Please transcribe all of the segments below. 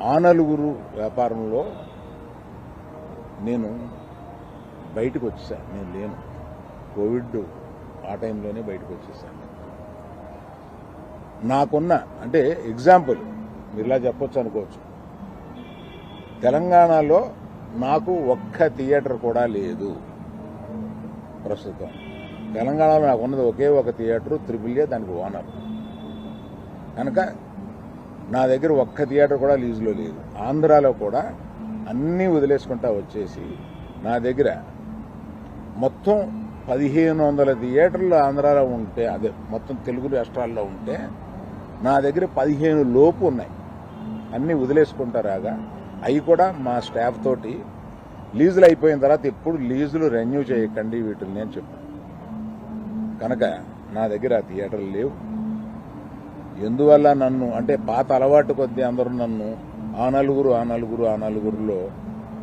ఆ నలుగురు వ్యాపారంలో నేను బయటకు వచ్చేసాను. నేను లేను. కోవిడ్ ఆ టైంలోనే బయటకు వచ్చేసాను. నాకున్న అంటే ఎగ్జాంపుల్ మీరు ఇలా చెప్పొచ్చు అనుకోవచ్చు. తెలంగాణలో నాకు ఒక్క థియేటర్ కూడా లేదు ప్రస్తుతం. తెలంగాణలో నాకు ఉన్నది ఒకే ఒక థియేటర్, త్రిబుల్ దానికి ఓనర్. కనుక నా దగ్గర ఒక్క థియేటర్ కూడా లీజులో లేదు. ఆంధ్రాలో కూడా అన్నీ వదిలేసుకుంటా వచ్చేసి నా దగ్గర మొత్తం 1500 థియేటర్లు ఆంధ్రాలో ఉంటే, అదే మొత్తం తెలుగు రాష్ట్రాల్లో ఉంటే నా దగ్గర 15 లోపు ఉన్నాయి. అన్నీ వదిలేసుకుంటారాగా అవి కూడా మా స్టాఫ్ తోటి లీజులు అయిపోయిన తర్వాత ఎప్పుడు లీజులు రెన్యూ చేయకండి వీటిని నేను చెప్పాను. కనుక నా దగ్గర ఆ థియేటర్లు లేవు. ఎందువల్ల నన్ను అంటే పాత అలవాటు కొద్దీ అందరూ నన్ను ఆ నలుగురులో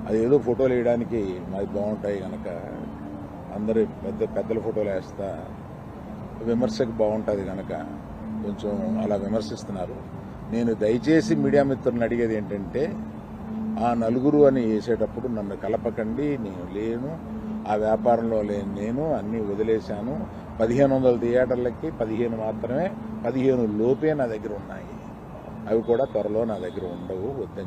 అదేదో ఫోటోలు వేయడానికి మాది బాగుంటాయి కనుక అందరూ పెద్దల ఫోటోలు వేస్తా విమర్శకు బాగుంటుంది కనుక కొంచెం అలా విమర్శిస్తున్నారు. నేను దయచేసి మీడియా మిత్రులను అడిగేది ఏంటంటే, ఆ నలుగురు అని వేసేటప్పుడు నన్ను కలపకండి. నేను లేను, ఆ వ్యాపారంలో లేను. నేను అన్నీ వదిలేశాను. 1500 థియేటర్లకి 15 మాత్రమే, 15 లోపే నా దగ్గర ఉన్నాయి. అవి కూడా త్వరలో నా దగ్గర ఉండవు. వద్దని